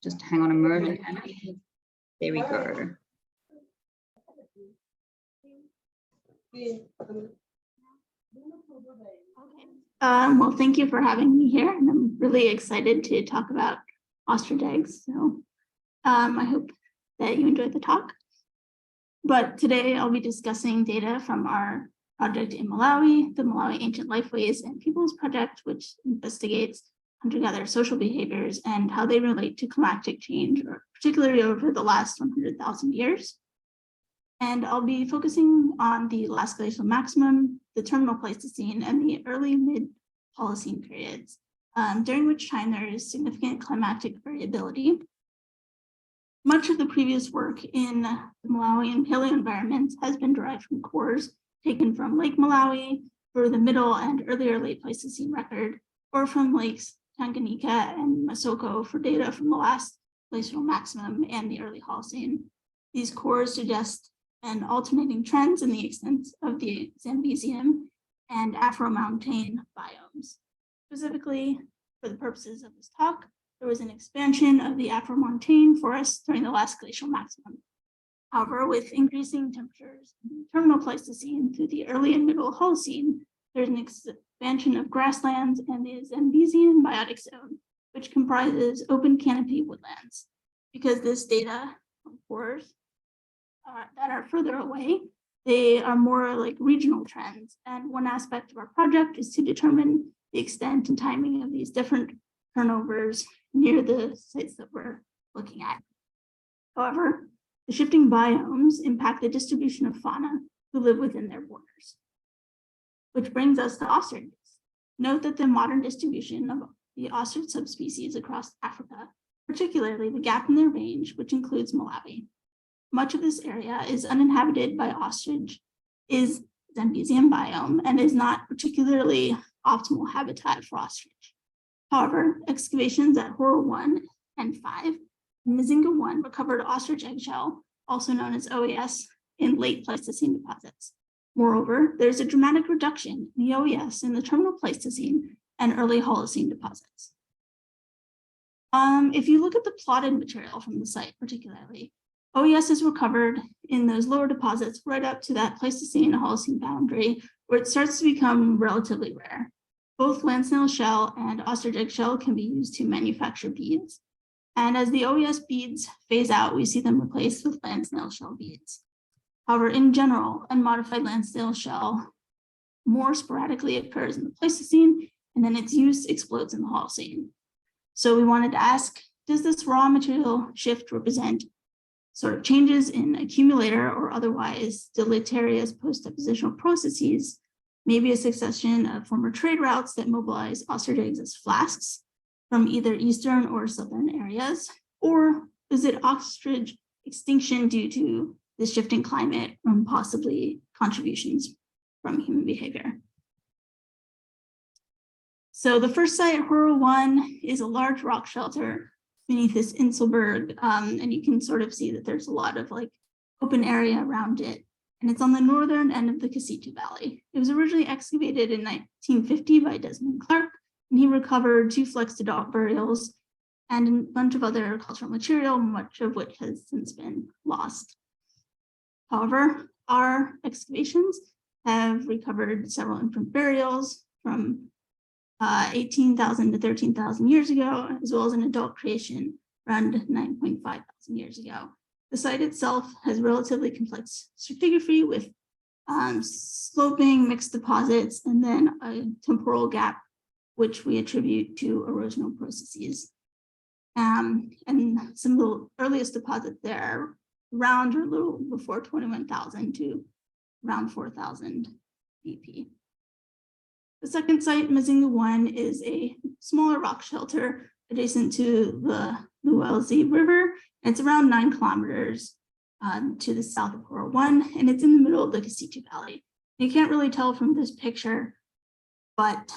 Just hang on a moment. There we go. Well, thank you for having me here, and I'm really excited to talk about ostrich eggs. So I hope that you enjoyed the talk. But today I'll be discussing data from our project in Malawi, the Malawi Ancient Lifeways and Peoples Project, which investigates hunter-gatherer social behaviors and how they relate to climatic change, particularly over the last 100,000 years. And I'll be focusing on the last glacial maximum, the terminal Pleistocene, and the early mid-Holocene periods, during which time there is significant climatic variability. Much of the previous work in the Malawian paleo environments has been derived from cores taken from Lake Malawi for the middle and earlier late Pleistocene record, or from lakes Tanganyika and Masoko for data from the last glacial maximum and the early Holocene. These cores suggest an alternating trends in the extent of the Zambesian and Afro-montane biomes. Specifically, for the purposes of this talk, there was an expansion of the Afro-montane forests during the last glacial maximum. However, with increasing temperatures in the terminal Pleistocene through the early and middle Holocene, there's an expansion of grasslands and the Zambesian biotic zone, which comprises open canopy woodlands. Because this data from cores that are further away, they are more like regional trends. And one aspect of our project is to determine the extent and timing of these different turnovers near the sites that we're looking at. However, the shifting biomes impact the distribution of fauna who live within their borders, which brings us to ostriches. Note that the modern distribution of the ostrich subspecies across Africa, particularly the gap in their range, which includes Malawi. Much of this area is uninhabited by ostrich, is Zambesian biome, and is not particularly optimal habitat for ostrich. However, excavations at Horo 1 and 5, Mzinga 1 recovered ostrich eggshell, also known as OAS, in late Pleistocene deposits. Moreover, there's a dramatic reduction in the OAS in the terminal Pleistocene and early Holocene deposits. If you look at the plotted material from the site particularly, OES is recovered in those lower deposits right up to that Pleistocene and Holocene boundary, where it starts to become relatively rare. Both land snail shell and ostrich eggshell can be used to manufacture beads. And as the OES beads phase out, we see them replaced with land snail shell beads. However, in general, unmodified land snail shell more sporadically occurs in the Pleistocene, and then its use explodes in the Holocene. So we wanted to ask, does this raw material shift represent sort of changes in accumulator or otherwise deleterious post-depositional processes, maybe a succession of former trade routes that mobilize ostrich eggs as flasks from either eastern or southern areas, or is it ostrich extinction due to the shifting climate and possibly contributions from human behavior? So the first site, Horo 1, is a large rock shelter beneath this Inselberg, and you can sort of see that there's a lot of like open area around it, and it's on the northern end of the Kasitu Valley. It was originally excavated in 1950 by Desmond Clark, and he recovered 2 flexed adult burials and a bunch of other cultural material, much of which has since been lost. However, our excavations have recovered several infant burials from 18,000 to 13,000 years ago, as well as an adult creation around 9.5 thousand years ago. The site itself has relatively complex stratigraphy with sloping mixed deposits and then a temporal gap, which we attribute to erosional processes. And some of the earliest deposits there are around or a little before 21,000 to around 4,000 BP. The second site, Mzinga 1, is a smaller rock shelter adjacent to the Luelzi River. It's around 9 kilometers to the south of Horo 1, and it's in the middle of the Kasitu Valley. You can't really tell from this picture, but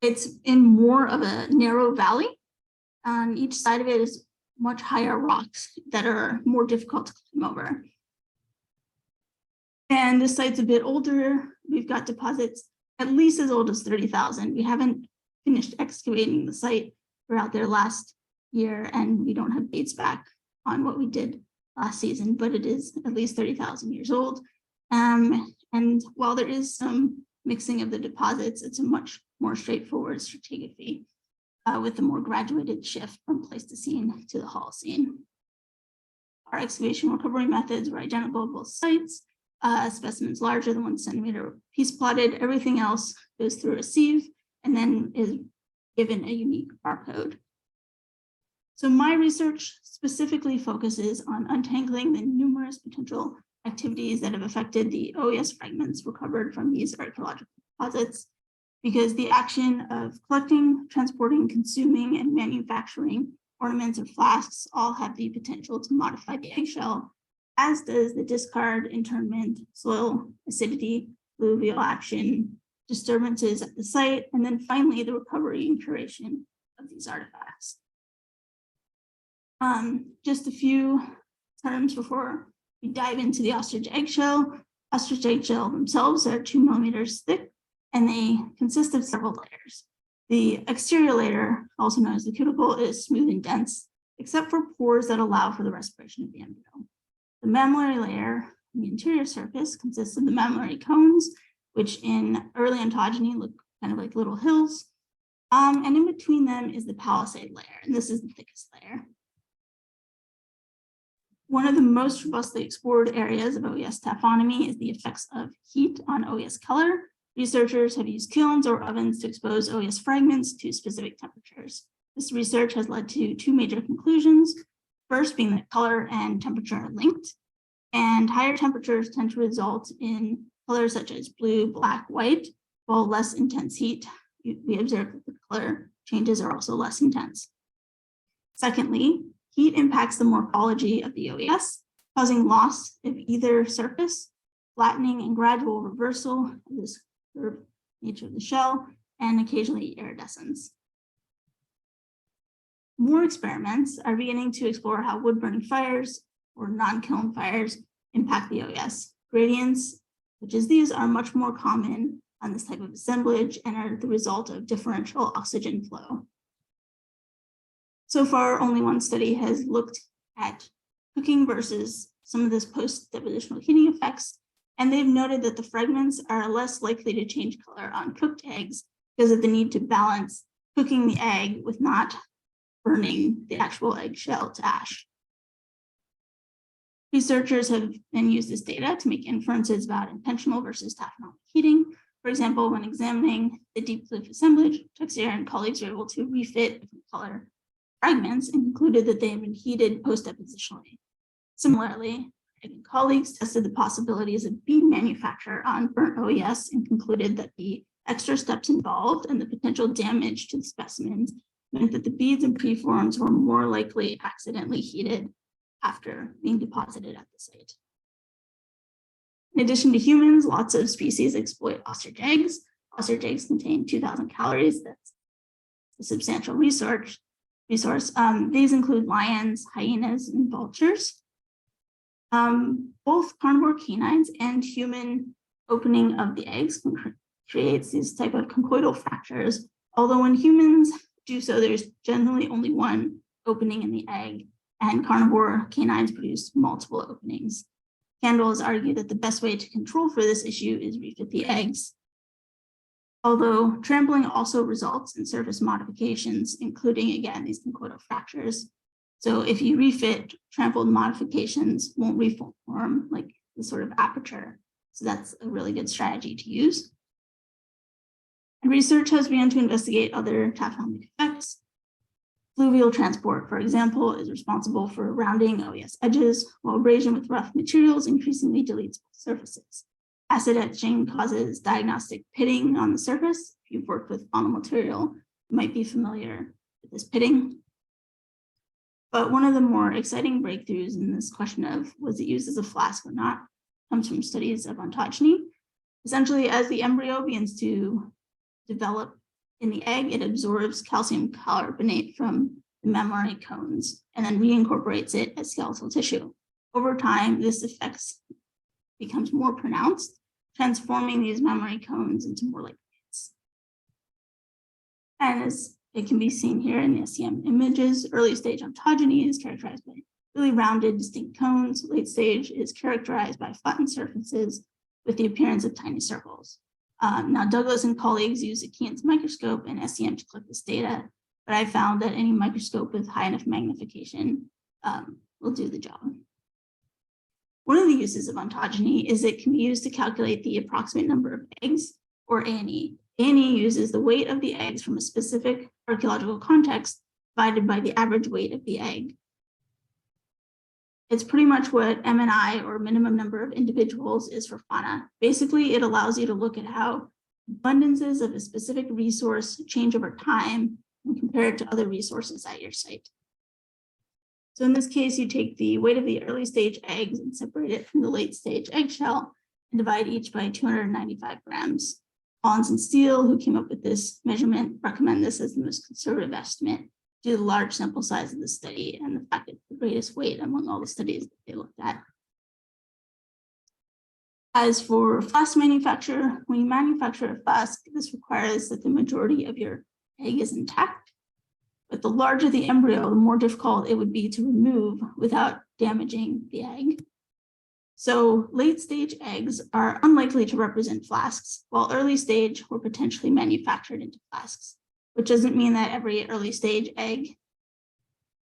it's in more of a narrow valley. Each side of it is much higher rocks that are more difficult to climb over. And this site's a bit older. We've got deposits at least as old as 30,000. We haven't finished excavating the site, throughout their last year, and we don't have dates back on what we did last season, but it is at least 30,000 years old. And while there is some mixing of the deposits, it's a much more straightforward stratigraphy with a more graduated shift from Pleistocene to the Holocene. Our excavation recovery methods were identical at both sites. Specimens larger than 1 centimeter piece plotted. Everything else goes through a sieve and then is given a unique barcode. So my research specifically focuses on untangling the numerous potential activities that have affected the OES fragments recovered from these archaeological deposits, because the action of collecting, transporting, consuming, and manufacturing ornaments or flasks all have the potential to modify the eggshell, as does the discard, internment, soil acidity, fluvial action, disturbances at the site, and then finally the recovery and curation of these artifacts. Just a few terms before we dive into the ostrich eggshell. Ostrich eggshell themselves are 2 millimeters thick, and they consist of several layers. The exterior layer, also known as the cuticle, is smooth and dense, except for pores that allow for the respiration of the embryo. The mammillary layer, the interior surface, consists of the mammillary cones, which in early ontogeny look kind of like little hills. And in between them is the palisade layer, and this is the thickest layer. One of the most robustly explored areas of OES taphonomy is the effects of heat on OES color. Researchers have used kilns or ovens to expose OES fragments to specific temperatures. This research has led to 2 major conclusions. First being that color and temperature are linked, and higher temperatures tend to result in colors such as blue, black, white, while less intense heat, we observe that the color changes are also less intense. Secondly, heat impacts the morphology of the OES, causing loss of either surface, flattening and gradual reversal of this curved nature of the shell, and occasionally iridescence. More experiments are beginning to explore how wood-burning fires or non-kiln fires impact the OES. Gradients, such as these, are much more common on this type of assemblage and are the result of differential oxygen flow. So far, only one study has looked at cooking versus some of this post-depositional heating effects, and they've noted that the fragments are less likely to change color on cooked eggs because of the need to balance cooking the egg with not burning the actual eggshell to ash. Researchers have then used this data to make inferences about intentional versus taphonomic heating. For example, when examining the deep kloof assemblage, Texier and colleagues were able to refit different color fragments and concluded that they had been heated post-depositionally. Similarly, colleagues tested the possibilities of bead manufacture on burnt OES and concluded that the extra steps involved and the potential damage to the specimens meant that the beads and preforms were more likely accidentally heated after being deposited at the site. In addition to humans, lots of species exploit ostrich eggs. Ostrich eggs contain 2,000 calories. That's a substantial resource. These include lions, hyenas, and vultures. Both carnivore canines and human opening of the eggs creates these type of conchoidal fractures. Although when humans do so, there's generally only one opening in the egg, and carnivore canines produce multiple openings. Candle has argued that the best way to control for this issue is refit the eggs. Although trampling also results in surface modifications, including, again, these conchoidal fractures. So if you refit, trampled modifications won't reform like the sort of aperture. So that's a really good strategy to use. And research has begun to investigate other taphonomic effects. Fluvial transport, for example, is responsible for rounding OES edges, while abrasion with rough materials increasingly deletes surfaces. Acid etching causes diagnostic pitting on the surface. If you've worked with faunal material, you might be familiar with this pitting. But one of the more exciting breakthroughs in this question of was it used as a flask or not comes from studies of ontogeny. Essentially, as the embryo begins to develop in the egg, it absorbs calcium carbonate from the mammillary cones and then reincorporates it as skeletal tissue. Over time, this effect becomes more pronounced, transforming these mammillary cones into more like pits. And as It can be seen here in the SEM images. Early stage ontogeny is characterized by really rounded, distinct cones. Late stage is characterized by flattened surfaces with the appearance of tiny circles. Now, Douglas and colleagues use a Keen's microscope and SEM to collect this data, but I found that any microscope with high enough magnification will do the job. One of the uses of ontogeny is it can be used to calculate the approximate number of eggs, or ANE. ANE uses the weight of the eggs from a specific archaeological context divided by the average weight of the egg. It's pretty much what MNI, or minimum number of individuals, is for fauna. Basically, it allows you to look at how abundances of a specific resource change over time and compare it to other resources at your site. So in this case, you take the weight of the early stage eggs and separate it from the late stage eggshell and divide each by 295 grams. Collins and Steele, who came up with this measurement, recommend this as the most conservative estimate due to the large sample size of the study and the fact that it's the greatest weight among all the studies that they looked at. As for FLASK manufacture, when you manufacture a FLASK, this requires that the majority of your egg is intact. But the larger the embryo, the more difficult it would be to remove without damaging the egg. So late stage eggs are unlikely to represent flasks, while early stage were potentially manufactured into flasks, which doesn't mean that every early stage egg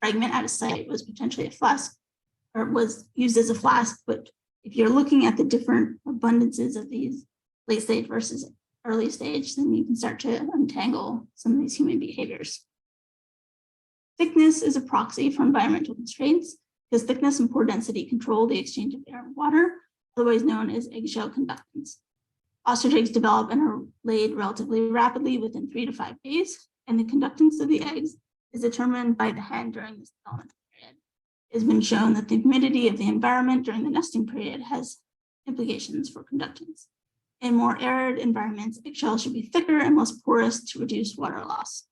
fragment at a site was potentially a flask or was used as a flask. But if you're looking at the different abundances of these late stage versus early stage, then you can start to untangle some of these human behaviors. Thickness is a proxy for environmental constraints because thickness and pore density control the exchange of air and water, otherwise known as eggshell conductance. Ostrich eggs develop and are laid relatively rapidly within 3 to 5 days, and the conductance of the eggs is determined by the hen during this development period. It has been shown that the humidity of the environment during the nesting period has implications for conductance. In more arid environments, eggshells should be thicker and less porous to reduce water loss.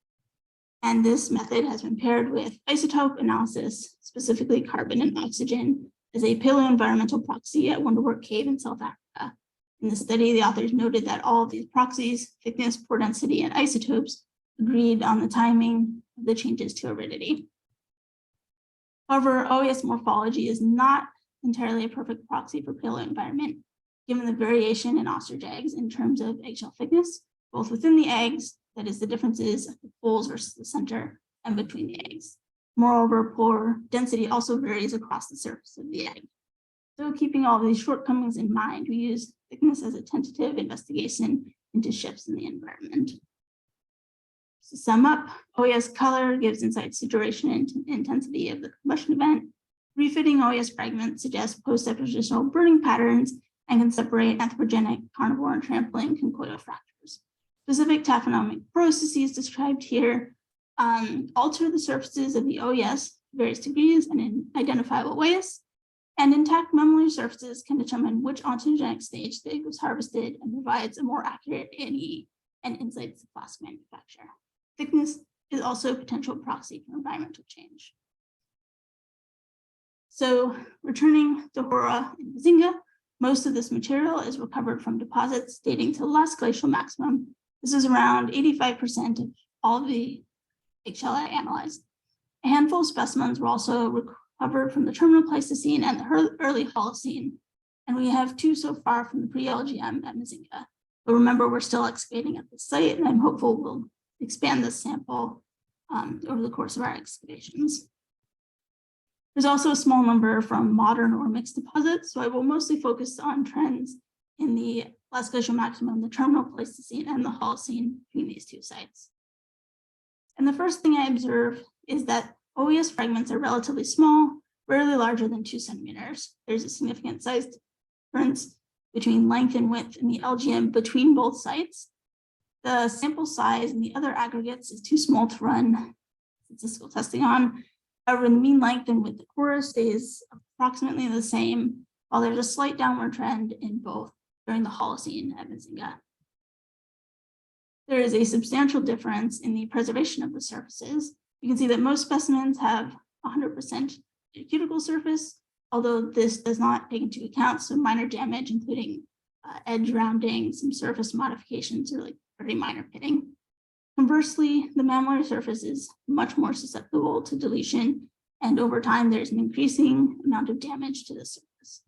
And this method has been paired with isotope analysis, specifically carbon and oxygen, as a paleoenvironmental proxy at Wonderwork Cave in South Africa. In the study, the authors noted that all of these proxies, thickness, pore density, and isotopes, agreed on the timing of the changes to aridity. However, OES morphology is not entirely a perfect proxy for paleoenvironment, given the variation in ostrich eggs in terms of eggshell thickness, both within the eggs, that is the differences of the poles versus the center, and between the eggs. Moreover, pore density also varies across the surface of the egg. So keeping all of these shortcomings in mind, we use thickness as a tentative investigation into shifts in the environment. To sum up, OES color gives insights to duration and intensity of the combustion event. Refitting OES fragments suggests post-depositional burning patterns and can separate anthropogenic, carnivore, and trampling conchoidal fractures. Specific taphonomic processes described here alter the surfaces of the OES to various degrees and in identifiable ways. And intact mammillary surfaces can determine which ontogenic stage the egg was harvested and provides a more accurate ANE and insights to FLASK manufacture. Thickness is also a potential proxy for environmental change. So returning to Hora and Mazinga, most of this material is recovered from deposits dating to the last glacial maximum. This is around 85% of all of the eggshell I analyzed. A handful of specimens were also recovered from the terminal Pleistocene and the early Holocene, and we have 2 so far from the pre-LGM at Mazinga. But remember, we're still excavating at the site, and I'm hopeful we'll expand this sample over the course of our excavations. There's also a small number from modern or mixed deposits, so I will mostly focus on trends in the last glacial maximum, the terminal Pleistocene, and the Holocene between these 2 sites. And the first thing I observe is that OES fragments are relatively small, rarely larger than 2 centimeters. There's a significant size difference between length and width in the LGM between both sites. The sample size and the other aggregates is too small to run statistical testing on. However, the mean length and width of Hora stays approximately the same, while there's a slight downward trend in both during the Holocene at Mazinga. There is a substantial difference in the preservation of the surfaces. You can see that most specimens have 100% cuticle surface, although this does not take into account some minor damage, including edge rounding, some surface modifications, or like very minor pitting. Conversely, the mammillary surface is much more susceptible to deletion, and over time, there's an increasing amount of damage to the surface.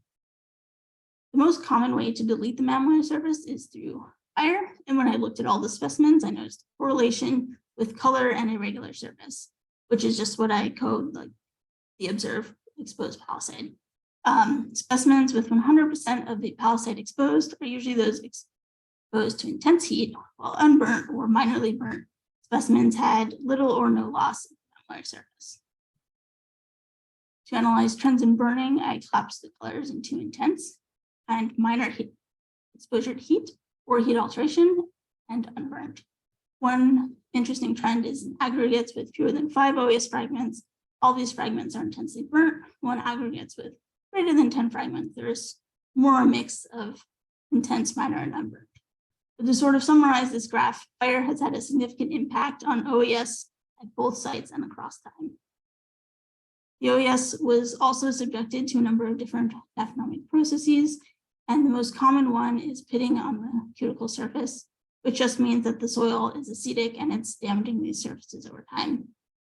The most common way to delete the mammillary surface is through fire, and when I looked at all the specimens, I noticed a correlation with color and irregular surface, which is just what I code like the observed exposed palisade. Specimens with 100% of the palisade exposed are usually those exposed to intense heat, while unburnt or minorly burnt specimens had little or no loss of the mammillary surface. To analyze trends in burning, I collapsed the colors into intense and minor heat exposure to heat or heat alteration and unburnt. One interesting trend is in aggregates with fewer than 5 OES fragments. All these fragments are intensely burnt. When aggregates with greater than 10 fragments, there is more a mix of intense, minor, and unburnt. But to sort of summarize this graph, fire has had a significant impact on OES at both sites and across time. The OES was also subjected to a number of different taphonomic processes, and the most common one is pitting on the cuticle surface, which just means that the soil is acidic and it's damaging these surfaces over time.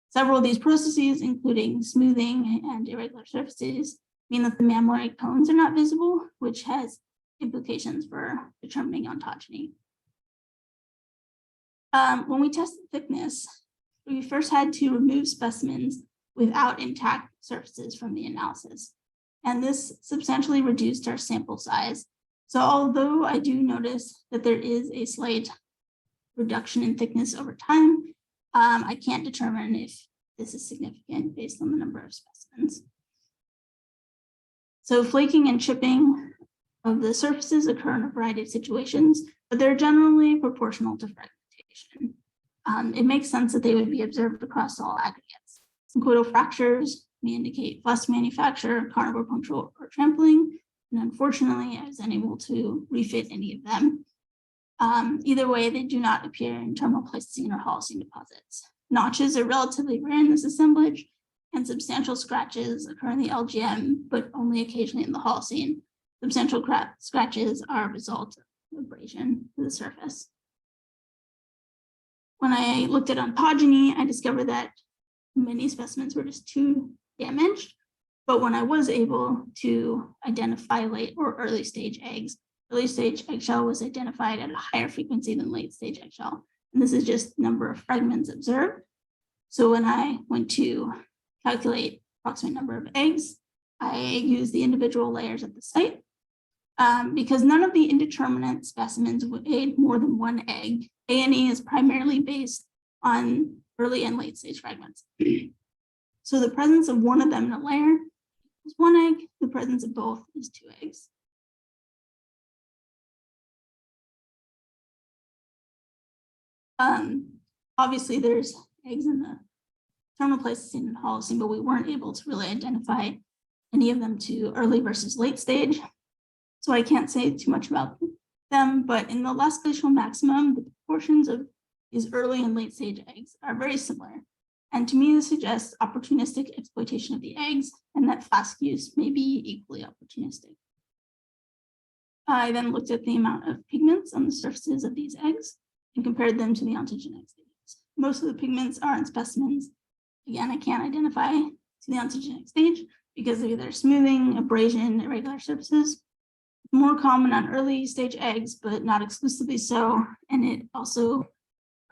Several of these processes, including smoothing and irregular surfaces, mean that the mammillary cones are not visible, which has implications for determining ontogeny. When we tested thickness, we first had to remove specimens without intact surfaces from the analysis. And this substantially reduced our sample size. So although I do notice that there is a slight reduction in thickness over time, I can't determine if this is significant based on the number of specimens. So flaking and chipping of the surfaces occur in a variety of situations, but they're generally proportional to fragmentation. It makes sense that they would be observed across all aggregates. Syncoidal fractures may indicate FLASK manufacture, carnivore puncture, or trampling, and unfortunately, I was unable to refit any of them. Either way, they do not appear in terminal Pleistocene or Holocene deposits. Notches are relatively rare in this assemblage, and substantial scratches occur in the LGM, but only occasionally in the Holocene. Substantial scratches are a result of abrasion to the surface. When I looked at ontogeny, I discovered that many specimens were just too damaged, but when I was able to identify late or early stage eggs, early stage eggshell was identified at a higher frequency than late stage eggshell. And this is just number of fragments observed. So when I went to calculate approximate number of eggs, I used the individual layers at the site. Because none of the indeterminate specimens weighed more than one egg, A&E is primarily based on early and late stage fragments. So the presence of one of them in a layer is 1 egg, the presence of both is 2 eggs. Obviously, there's eggs in the terminal Pleistocene and Holocene, but we weren't able to really identify any of them to early versus late stage. So I can't say too much about them, but in the last glacial maximum, the proportions of these early and late stage eggs are very similar. And to me, this suggests opportunistic exploitation of the eggs and that FLASK use may be equally opportunistic. I then looked at the amount of pigments on the surfaces of these eggs and compared them to the ontogenic stages. Most of the pigments are in specimens. Again, I can't identify to the ontogenic stage because of either smoothing, abrasion, irregular surfaces. More common on early stage eggs, but not exclusively so. And it also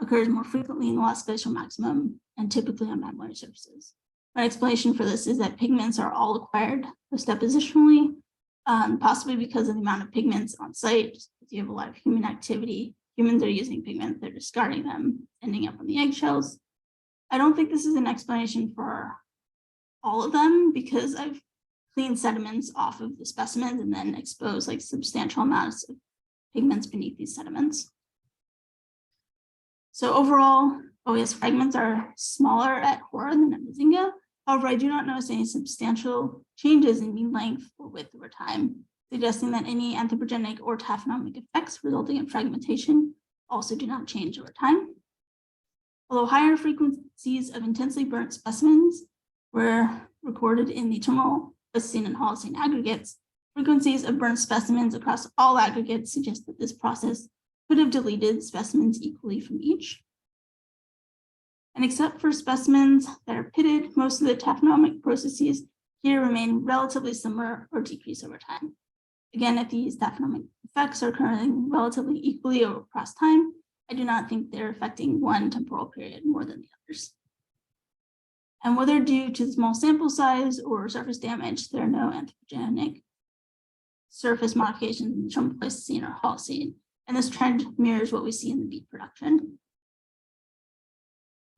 occurs more frequently in the last glacial maximum and typically on mammillary surfaces. My explanation for this is that pigments are all acquired post-depositionally, possibly because of the amount of pigments on site. If you have a lot of human activity, humans are using pigments, they're discarding them, ending up on the eggshells. I don't think this is an explanation for all of them because I've cleaned sediments off of the specimens and then exposed like substantial amounts of pigments beneath these sediments. So overall, OES fragments are smaller at Hora than at Mazinga. However, I do not notice any substantial changes in mean length or width over time, suggesting that any anthropogenic or taphonomic effects resulting in fragmentation also do not change over time. Although higher frequencies of intensely burnt specimens were recorded in the terminal Pleistocene and Holocene aggregates, frequencies of burnt specimens across all aggregates suggest that this process could have deleted specimens equally from each. And except for specimens that are pitted, most of the taphonomic processes here remain relatively similar or decrease over time. Again, if these taphonomic effects are occurring relatively equally across time, I do not think they're affecting one temporal period more than the others. And whether due to the small sample size or surface damage, there are no anthropogenic surface modifications in the terminal Pleistocene or Holocene, and this trend mirrors what we see in the beet production.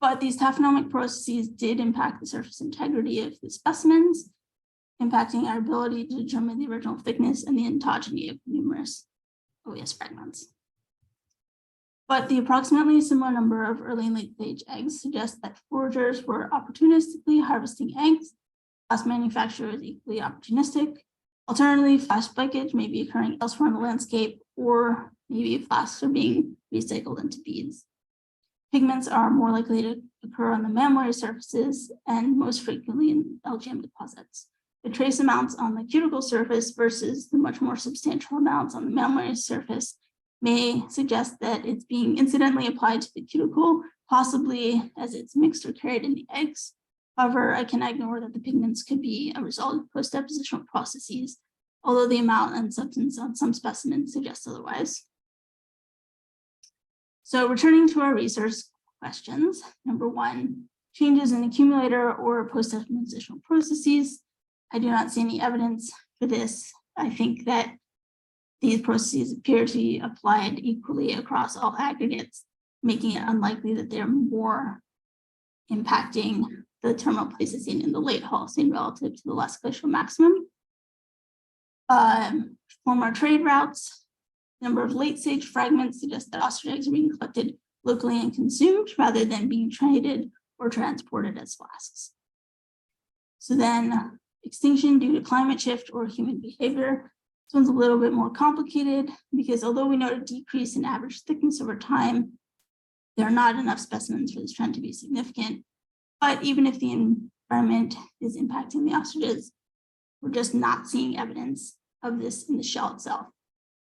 But these taphonomic processes did impact the surface integrity of the specimens, impacting our ability to determine the original thickness and the ontogeny of numerous OES fragments. But the approximately similar number of early and late stage eggs suggests that foragers were opportunistically harvesting eggs. FLASK manufacture is equally opportunistic. Alternatively, FLASK breakage may be occurring elsewhere in the landscape, or maybe flasks are being recycled into beads. Pigments are more likely to occur on the mammillary surfaces and most frequently in LGM deposits. The trace amounts on the cuticle surface versus the much more substantial amounts on the mammillary surface may suggest that it's being incidentally applied to the cuticle, possibly as it's mixed or carried in the eggs. However, I cannot ignore that the pigments could be a result of post-depositional processes, although the amount and substance on some specimens suggests otherwise. So returning to our research questions, number one, changes in accumulator or post-depositional processes. I do not see any evidence for this. I think that these processes appear to be applied equally across all aggregates, making it unlikely that they're more impacting the terminal Pleistocene in the late Holocene relative to the last glacial maximum. Former trade routes, number of late stage fragments suggest that ostrich eggs are being collected locally and consumed rather than being traded or transported as flasks. So then extinction due to climate shift or human behavior. This one's a little bit more complicated because although we note a decrease in average thickness over time, there are not enough specimens for this trend to be significant. But even if the environment is impacting the ostriches, we're just not seeing evidence of this in the shell itself.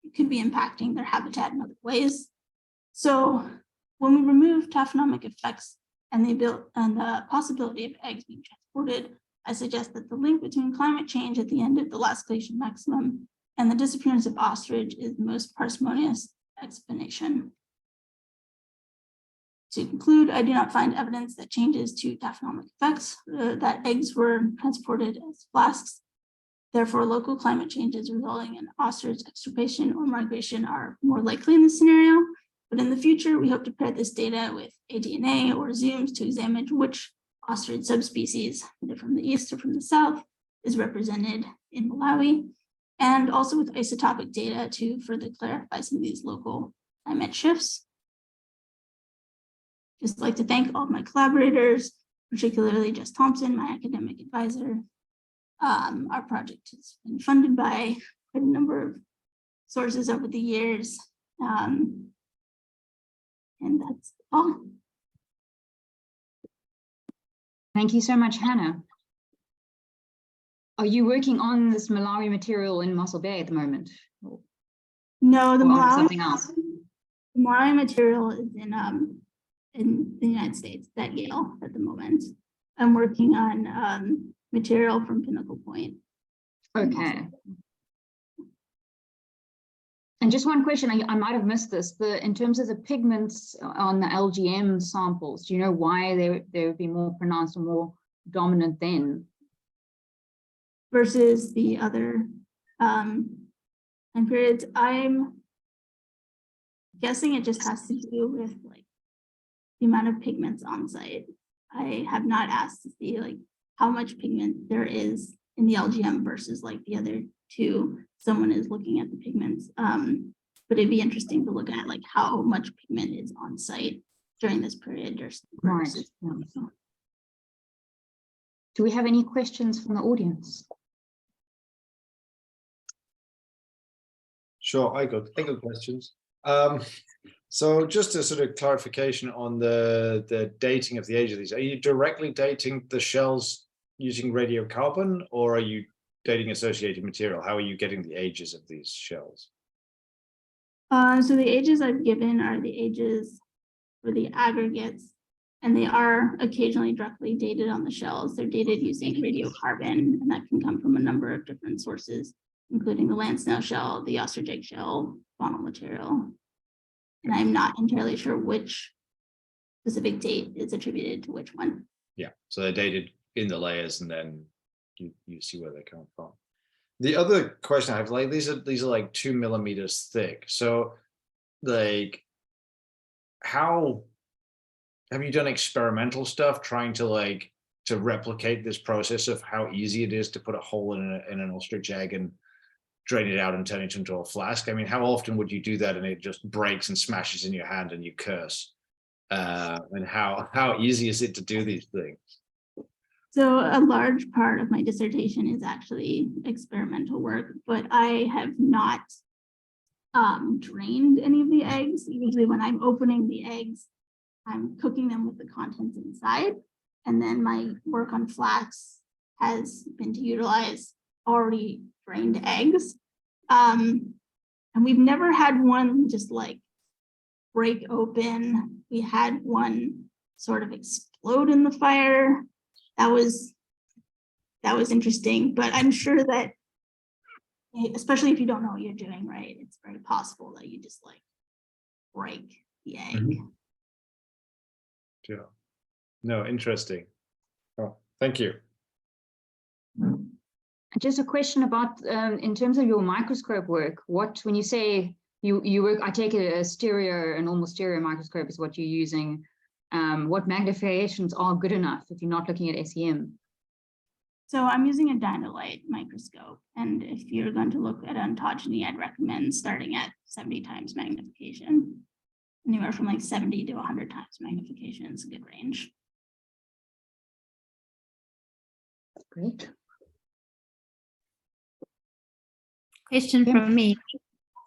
It could be impacting their habitat in other ways. So when we remove taphonomic effects and the possibility of eggs being transported, I suggest that the link between climate change at the end of the last glacial maximum and the disappearance of ostrich is the most parsimonious explanation. To conclude, I do not find evidence that changes to taphonomic effects, that eggs were transported as flasks. Therefore, local climate changes resulting in ostrich extirpation or migration are more likely in this scenario. But in the future, we hope to pair this data with ADNA or zooms to examine which ostrich subspecies, either from the east or from the south, is represented in Malawi, and also with isotopic data to further clarify some of these local climate shifts. Just like to thank all of my collaborators, particularly Jess Thompson, my academic advisor. Our project has been funded by quite a number of sources over the years. And that's all. Thank you so much, Hannah. Are you working on this Malawi material in Mossel Bay at the moment? No, the Malawi, something else. The Malawi material is in the United States at Yale at the moment. I'm working on material from Pinnacle Point. Okay. And just one question, I might have missed this. In terms of the pigments on the LGM samples, do you know why they would be more pronounced or more dominant then? Versus the other time periods? I'm guessing it just has to do with like the amount of pigments on site. I have not asked to see like how much pigment there is in the LGM versus like the other two. Someone is looking at the pigments, but it'd be interesting to look at like how much pigment is on site during this period. Right. Do we have any questions from the audience? Sure, I got questions. So just a sort of clarification on the dating of the age of these. Are you directly dating the shells using radiocarbon, or are you dating associated material? How are you getting the ages of these shells? So the ages I've given are the ages for the aggregates And they are occasionally directly dated on the shells. They're dated using radiocarbon, and that can come from a number of different sources, including the land snail shell, the ostrich eggshell, faunal material. And I'm not entirely sure which specific date is attributed to which one. Yeah, so they're dated in the layers, and then you see where they come from. The other question I have, like, these are like 2 millimeters thick. So, like, how have you done experimental stuff trying to to replicate this process of how easy it is to put a hole in an ostrich egg and drain it out and turn it into a flask? I mean, how often would you do that and it just breaks and smashes in your hand and you curse? And how easy is it to do these things? So a large part of my dissertation is actually experimental work, but I have not drained any of the eggs. Usually when I'm opening the eggs, I'm cooking them with the contents inside. And then my work on flasks has been to utilize already drained eggs. And we've never had one just like break open. We had one sort of explode in the fire. That was interesting, but I'm sure that, especially if you don't know what you're doing, right, it's very possible that you just like break the egg. Mm-hmm. Yeah. No, interesting. Oh, thank you. Just a question about, in terms of your microscope work, when you say you work, I take it a normal stereo microscope is what you're using. What magnifications are good enough if you're not looking at SEM? So I'm using a dynolite microscope, and if you're going to look at ontogeny, I'd recommend starting at 70 times magnification. Anywhere from like 70 to 100 times magnification is a good range. Great. Question from me.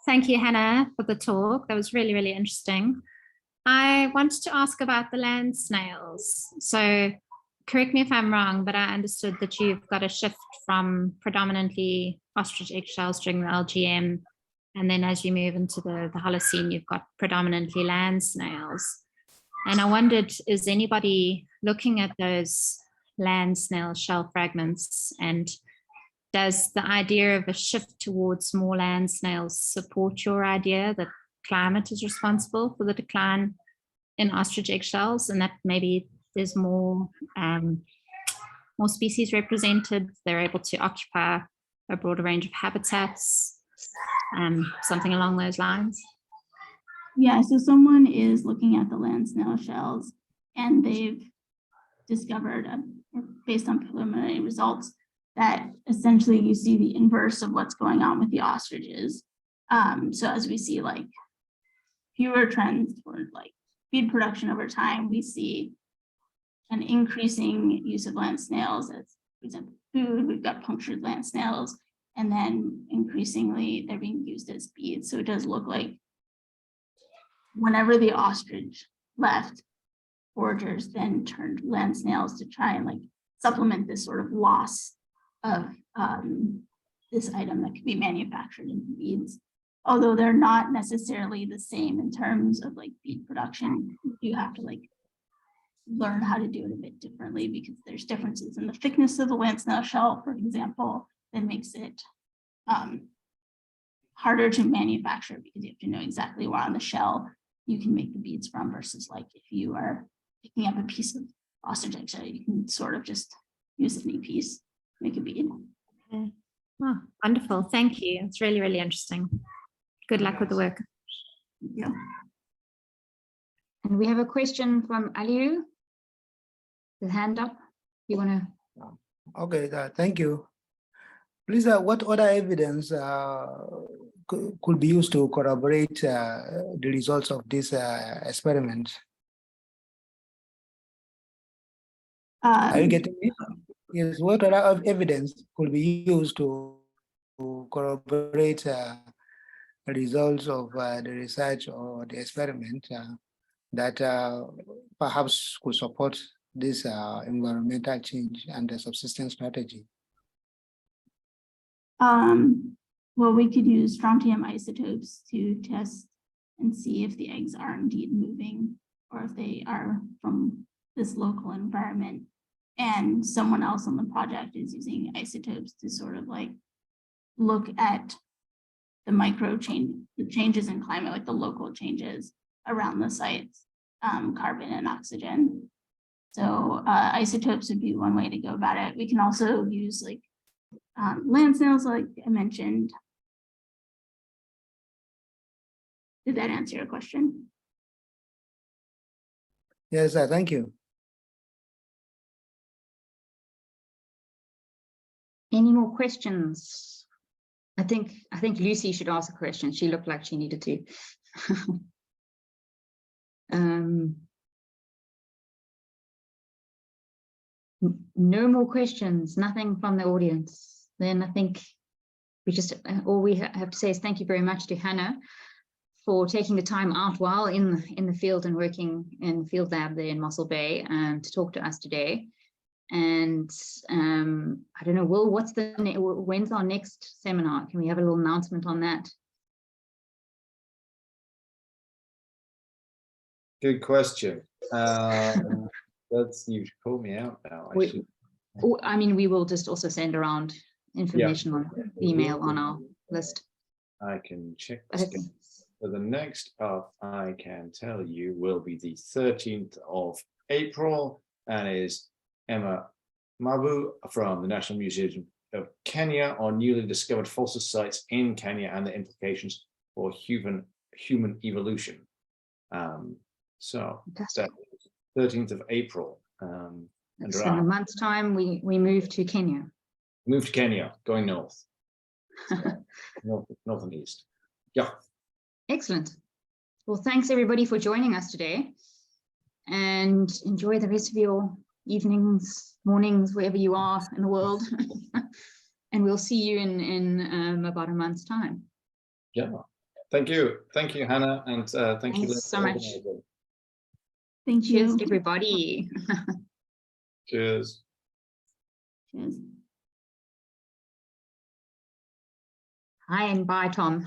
Thank you, Hannah, for the talk. That was really, really interesting. I wanted to ask about the land snails. So correct me if I'm wrong, but I understood that you've got a shift from predominantly ostrich eggshells during the LGM. And then as you move into the Holocene, you've got predominantly land snails. And I wondered, is anybody looking at those land snail shell fragments, and does the idea of a shift towards more land snails support your idea that climate is responsible for the decline in ostrich eggshells, and that maybe there's more species represented, they're able to occupy a broader range of habitats, something along those lines? Yeah, so someone is looking at the land snail shells, and they've discovered, based on preliminary results, that essentially you see the inverse of what's going on with the ostriches. So as we see like fewer trends toward like feed production over time, we see an increasing use of land snails as, for example, food. We've got punctured land snails, and then increasingly they're being used as beads. So it does look like whenever the ostrich left, foragers then turned land snails to try and like supplement this sort of loss of this item that could be manufactured into beads. Although they're not necessarily the same in terms of like bead production, you have to like learn how to do it a bit differently because there's differences in the thickness of the land snail shell, for example, that makes it harder to manufacture because you have to know exactly where on the shell you can make the beads from, versus like if you are picking up a piece of ostrich eggshell, you can sort of just use any piece, make a bead. Okay. Oh, wonderful. Thank you. It's really, really interesting. Good luck with the work. Yeah. And we have a question from Aliu. The hand up. You want to? Okay, thank you. Please, what other evidence could be used to corroborate the results of this experiment? Are you getting me? Yes, what other evidence could be used to corroborate the results of the research or the experiment that perhaps could support this environmental change and the subsistence strategy? Well, we could use strontium isotopes to test and see if the eggs are indeed moving, or if they are from this local environment, and someone else on the project is using isotopes to sort of like look at the changes in climate, like the local changes around the sites, carbon and oxygen. So isotopes would be one way to go about it. We can also use like land snails, like I mentioned. Did that answer your question? Yes, sir. Thank you. Any more questions? I think Lucy should ask a question. She looked like she needed to. No more questions, nothing from the audience. Then I think we just, all we have to say is thank you very much to Hannah for taking the time out while in the field and working in the field lab there in Mossel Bay to talk to us today. And I don't know, Will, when's our next seminar? Can we have a little announcement on that? Good question. You've called me out now. I mean, we will just also send around information on email on our list. I can check. So the next up, I can tell you, will be the 13th of April, and is Emma Mabu from the National Museum of Kenya on newly discovered fossil sites in Kenya and the implications for human evolution. So that's 13th of April. So in a month's time, we move to Kenya. Move to Kenya, going north. So, north and east. Yeah. Excellent. Well, thanks everybody for joining us today, and enjoy the rest of your evenings, mornings, wherever you are in the world. And we'll see you in about a month's time. Yeah. Thank you, Hannah, and thank you so much. Thank you. Cheers, everybody. Cheers. Cheers. Hi and bye, Tom.